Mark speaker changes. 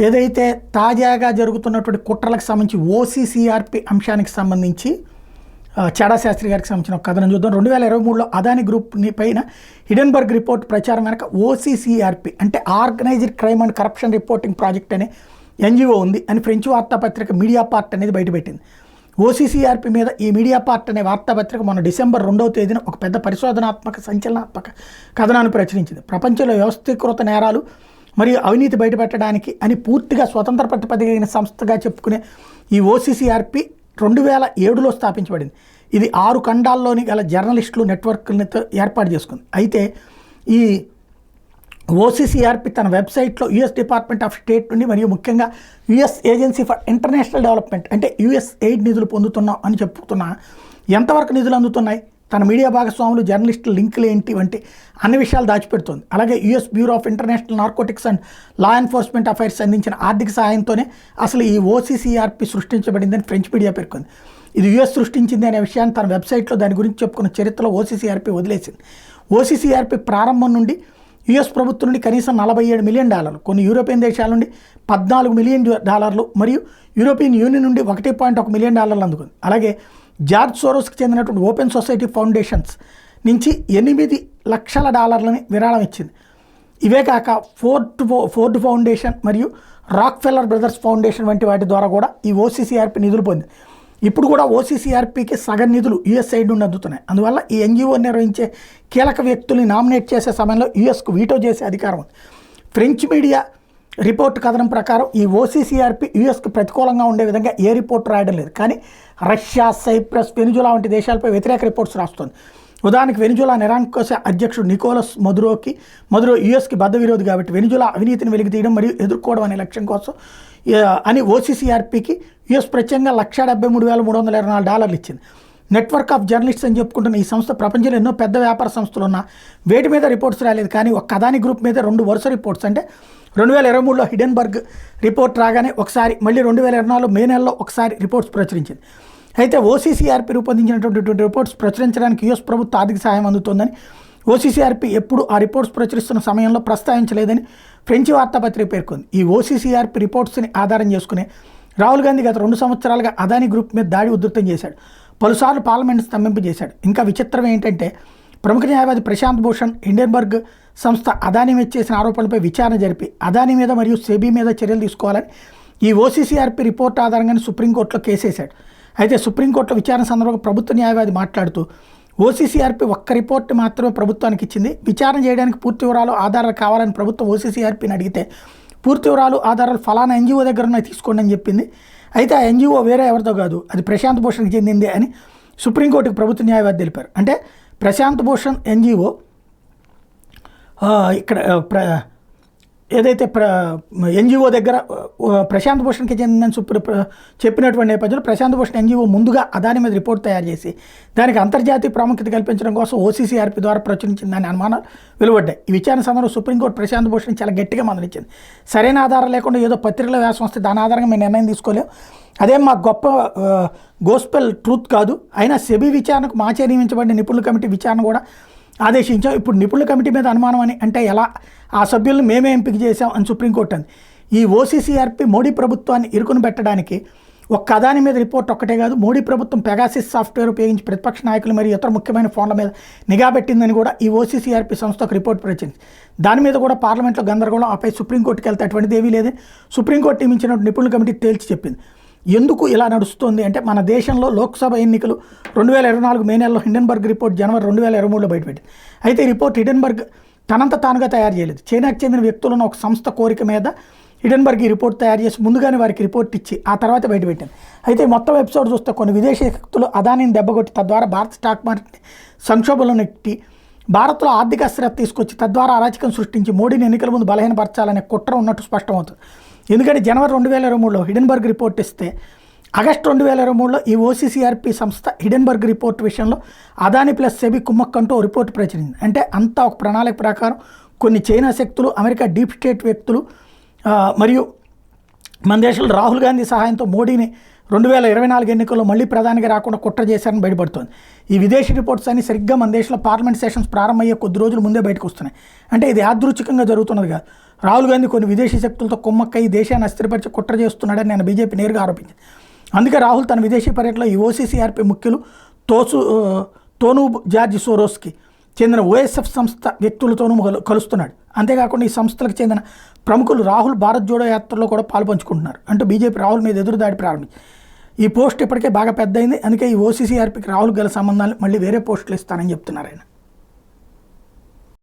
Speaker 1: ఏదైతే తాజాగా జరుగుతున్నటువంటి కుట్రలకు సంబంధించి ఓసీసీఆర్పీ అంశానికి సంబంధించి చాడా శాస్త్రి గారికి సంబంధించిన ఒక కథనం చూద్దాం. 2023లో అదాని గ్రూప్ పైన హిడెన్బర్గ్ రిపోర్ట్ ప్రచారం వెనక ఓసీసీఆర్పీ అంటే organised crime and corruption reporting project అనే ఎన్జిఓ ఉంది అని ఫ్రెంచ్ వార్తాపత్రిక మీడియా పార్ట్ అనేది బయటపెట్టింది. ఓసీసీఆర్పీ మీద ఈ మీడియా పార్ట్ అనే వార్తాపత్రిక మొన్న డిసెంబర్ 2వ తేదీన ఒక పెద్ద పరిశోధనాత్మక సంచలనాత్మక కథనాన్ని ప్రచురించింది. ప్రపంచంలో వ్యవస్థీకృత నేరాలు మరియు అవినీతి బయటపెట్టడానికి అని పూర్తిగా స్వతంత్ర ప్రతిపదికైన సంస్థగా చెప్పుకునే ఈ ఓసీసీఆర్పీ 2007లో స్థాపించబడింది. ఇది 6 ఖండాల్లోని గల జర్నలిస్టులు నెట్వర్క్లతో ఏర్పాటు చేసుకుంది. అయితే ఈ ఓసీసీఆర్పీ తన వెబ్సైట్లో యుఎస్ డిపార్ట్మెంట్ ఆఫ్ స్టేట్ నుండి మరియు ముఖ్యంగా US agency for international development అంటే USAID నిధులు పొందుతున్నాం అని చెప్పుతున్నా ఎంతవరకు నిధులు అందుతున్నాయి, తన మీడియా భాగస్వాములు జర్నలిస్టుల లింకులు ఏంటి వంటి అన్ని విషయాలు దాచిపెడుతుంది. అలాగే US bureau of international narcotics and law enforcement affairs అందించిన ఆర్థిక సహాయంతోనే అసలు ఈ ఓసీసీఆర్పీ సృష్టించబడిందని ఫ్రెంచ్ మీడియా పేర్కొంది. ఇది యుఎస్ సృష్టించింది అనే విషయాన్ని తన వెబ్సైట్లో దాని గురించి చెప్పుకున్న చరిత్రలో ఓసీసీఆర్పీ వదిలేసింది. ఓసీసీఆర్పీ ప్రారంభం నుండి యుఎస్ ప్రభుత్వం నుండి కనీసం $47 మిలియన్, కొన్ని యూరోపియన్ దేశాల నుండి $14 మిలియన్ మరియు యూరోపియన్ యూనియన్ నుండి $1.1 మిలియన్ అందుకుంది. అలాగే జార్జ్ సోరోస్కి చెందినటువంటి ఓపెన్ సొసైటీ ఫౌండేషన్స్ నుంచి $8 లక్షల విరాళం ఇచ్చింది. ఇవే కాక ఫోర్డ్ ఫౌండేషన్ మరియు రాక్ ఫెల్లర్ బ్రదర్స్ ఫౌండేషన్ వంటి వాటి ద్వారా కూడా ఈ ఓసీసీఆర్పీ నిధులు పొందింది. ఇప్పుడు కూడా ఓసీసీఆర్పీకి సగం నిధులు USAID నుండి అందుతున్నాయి. అందువల్ల ఈ ఎన్జిఓ నిర్వహించే కీలక వ్యక్తుల్ని నామినేట్ చేసే సమయంలో యుఎస్కు వీటో చేసే అధికారం ఉంది. ఫ్రెంచ్ మీడియా రిపోర్ట్ కథనం ప్రకారం ఈ ఓసీసీఆర్పీ యుఎస్కు ప్రతికూలంగా ఉండే విధంగా ఏ రిపోర్ట్ రాయడం లేదు, కానీ రష్యా, సైప్రస్, వెనిజులా వంటి దేశాలపై వ్యతిరేక రిపోర్ట్స్ రాస్తుంది. ఉదాహరణకి వెనిజులా నిరంకుశ అధ్యక్షుడు నికోలస్ మదురో యుఎస్కి బద్ద విరోధి కాబట్టి వెనిజులా అవినీతిని వెలికి తీయడం మరియు ఎదుర్కోవడం అనే లక్ష్యం కోసం అని ఓసీసీఆర్పీకి యుఎస్ ప్రత్యేకంగా $173,324 ఇచ్చింది. నెట్వర్క్ ఆఫ్ జర్నలిస్ట్స్ అని చెప్పుకుంటున్న ఈ సంస్థ ప్రపంచంలో ఎన్నో పెద్ద వ్యాపార సంస్థలు ఉన్నా వేటి మీద రిపోర్ట్స్ రాలేదు, కానీ ఒక అదాని గ్రూప్ మీద 2 వరుస రిపోర్ట్స్ అంటే 2023లో హిడెన్బర్గ్ రిపోర్ట్ రాగానే ఒకసారి, మళ్ళీ 2024 మే నెలలో ఒకసారి రిపోర్ట్స్ ప్రచురించింది. అయితే ఓసీసీఆర్పీ రూపొందించినటువంటి రిపోర్ట్స్ ప్రచురించడానికి యుఎస్ ప్రభుత్వ ఆర్థిక సహాయం అందుతోందని ఓసీసీఆర్పీ ఎప్పుడు ఆ రిపోర్ట్స్ ప్రచురిస్తున్న సమయంలో ప్రస్తావించలేదని ఫ్రెంచ్ వార్తాపత్రిక పేర్కొంది. ఈ ఓసీసీఆర్పీ రిపోర్ట్స్ని ఆధారం చేసుకునే రాహుల్ గాంధీ గత 2 సంవత్సరాలుగా అదాని గ్రూప్ మీద దాడి ఉధృతం చేశాడు, పలుసార్లు పార్లమెంట్ స్తంభింపజేశాడు. ఇంకా విచిత్రం ఏంటంటే ప్రముఖ న్యాయవాది ప్రశాంత్ భూషణ్ హిడెన్బర్గ్ సంస్థ అదాని మీద చేసిన ఆరోపణలపై విచారణ జరిపి అదాని మీద మరియు సెబీ మీద చర్యలు తీసుకోవాలని ఈ ఓసీసీఆర్పీ రిపోర్ట్ ఆధారంగానే సుప్రీంకోర్టులో కేసేశాడు. అయితే సుప్రీంకోర్టులో విచారణ సందర్భంగా ప్రభుత్వ న్యాయవాది మాట్లాడుతూ ఓసీసీఆర్పీ ఒక్క రిపోర్ట్ మాత్రమే ప్రభుత్వానికి ఇచ్చింది, విచారణ చేయడానికి పూర్తి వివరాలు ఆధారాలు కావాలని ప్రభుత్వం ఓసీసీఆర్పీని అడిగితే పూర్తి వివరాలు ఆధారాలు ఫలానా ఎన్జిఓ దగ్గర ఉన్నాయి తీసుకోండి అని చెప్పింది. అయితే ఆ ఎన్జిఓ వేరే ఎవరితో కాదు, అది ప్రశాంత్ భూషణ్కి చెందింది అని సుప్రీంకోర్టుకు ప్రభుత్వ న్యాయవాది తెలిపారు. అంటే ప్రశాంత్ భూషణ్ ఎన్జిఓ ఇక్కడ ఏదైతే ఎన్జిఓ దగ్గర ప్రశాంత్ భూషణ్కి చెందిందని చెప్పినటువంటి నేపథ్యంలో ప్రశాంత్ భూషణ్ ఎన్జిఓ ముందుగా అదాని మీద రిపోర్ట్ తయారు చేసి దానికి అంతర్జాతీయ ప్రాముఖ్యత కల్పించడం కోసం ఓసీసీఆర్పీ ద్వారా ప్రచురించిందని అనుమానాలు వెలువడ్డాయి. ఈ విచారణ సమయంలో సుప్రీంకోర్టు ప్రశాంత్ భూషణ్ చాలా గట్టిగా మందలించింది. సరైన ఆధారం లేకుండా ఏదో పత్రికల వ్యాసం వస్తే దాని ఆధారంగా మేము నిర్ణయం తీసుకోలేము, అదేం మా గొప్ప గోస్పెల్ ట్రూత్ కాదు, అయినా సెబీ విచారణకు మాచే నియమించబడిన నిపుణుల కమిటీ విచారణ కూడా ఆదేశించాం. ఇప్పుడు నిపుణుల కమిటీ మీద అనుమానం అని అంటే ఎలా, ఆ సభ్యులను మేమే ఎంపిక చేశాం అని సుప్రీంకోర్టు అంది. ఈ ఓసీసీఆర్పీ మోడీ ప్రభుత్వాన్ని ఇరుకుని పెట్టడానికి ఒక్క అదాని మీద రిపోర్ట్ ఒక్కటే కాదు, మోడీ ప్రభుత్వం పెగాసిస్ సాఫ్ట్వేర్ ఉపయోగించి ప్రతిపక్ష నాయకులు మరియు ఇతర ముఖ్యమైన ఫోన్ల మీద నిఘా పెట్టిందని కూడా ఈ ఓసీసీఆర్పీ సంస్థ ఒక రిపోర్ట్ ప్రచురించింది. దాని మీద కూడా పార్లమెంట్లో గందరగోళం, ఆపై సుప్రీంకోర్టుకి వెళ్తే అటువంటిది ఏమీ లేదని సుప్రీంకోర్టు నియమించిన నిపుణుల కమిటీ తేల్చి చెప్పింది. ఎందుకు ఇలా నడుస్తుంది అంటే మన దేశంలో లోక్సభ ఎన్నికలు 2024 మే నెలలో హిడెన్బర్గ్ రిపోర్ట్ జనవరి 2023లో బయటపెట్టింది. అయితే ఈ రిపోర్ట్ హిడెన్బర్గ్ తనంత తానుగా తయారు చేయలేదు, చైనాకు చెందిన వ్యక్తులను ఒక సంస్థ కోరిక మీద హిడెన్బర్గ్ ఈ రిపోర్ట్ తయారు చేసి ముందుగానే వారికి రిపోర్ట్ ఇచ్చి ఆ తర్వాత బయటపెట్టింది. అయితే మొత్తం ఎపిసోడ్ చూస్తే కొన్ని విదేశీ శక్తులు అదానిని దెబ్బకొట్టి తద్వారా భారత స్టాక్ మార్కెట్ సంక్షోభంలో నెట్టి భారత్లో ఆర్థిక అస్థిరత తీసుకొచ్చి తద్వారా అరాచకం సృష్టించి మోడీని ఎన్నికల ముందు బలహీనపరచాలనే కుట్ర ఉన్నట్టు స్పష్టమవుతుంది. ఎందుకంటే జనవరి 2023లో హిడెన్బర్గ్ రిపోర్ట్ ఇస్తే ఆగస్టు 2023లో ఈ ఓసీసీఆర్పీ సంస్థ హిడెన్బర్గ్ రిపోర్ట్ విషయంలో అదాని ప్లస్ సెబీ కుమ్మక్కంటూ రిపోర్ట్ ప్రచురించింది. అంటే అంతా ఒక ప్రణాళిక ప్రకారం కొన్ని చైనా శక్తులు, అమెరికా డీప్ స్టేట్ వ్యక్తులు మరియు మన దేశంలో రాహుల్ గాంధీ సహాయంతో మోడీని 2024 ఎన్నికల్లో మళ్ళీ ప్రధానిగా రాకుండా కుట్ర చేశారని బయటపడుతోంది. ఈ విదేశీ రిపోర్ట్స్ అన్ని సరిగ్గా మన దేశంలో పార్లమెంట్ సెషన్స్ ప్రారంభమయ్యే కొద్ది రోజుల ముందే బయటకు వస్తున్నాయి. అంటే ఇది యాదృచ్ఛికంగా జరుగుతున్నది కాదు. రాహుల్ గాంధీ కొన్ని విదేశీ శక్తులతో కుమ్మక్కై దేశాన్ని అస్థిరపరిచి కుట్ర చేస్తున్నాడని నేను బీజేపీ నేరుగా ఆరోపించింది. అందుకే రాహుల్ తన విదేశీ పర్యటనలో ఈ ఓసీసీఆర్పీ ముఖ్యులు తోనూబ్ జార్జ్ సోరోస్కి చెందిన ఓఎస్ఎఫ్ సంస్థ వ్యక్తులతోనూ కలుస్తున్నాడు. అంతేకాకుండా ఈ సంస్థలకు చెందిన ప్రముఖులు రాహుల్ భారత్ జోడో యాత్రలో కూడా పాల్పంచుకుంటున్నారు అంటూ బీజేపీ రాహుల్ మీద ఎదురుదాడి ప్రారంభించింది. ఈ పోస్ట్ ఇప్పటికే బాగా పెద్దయింది. అందుకే ఈ ఓసీసీఆర్పీకి రాహుల్ గల సంబంధాలు మళ్ళీ వేరే పోస్టులు ఇస్తానని చెప్తున్నారు ఆయన.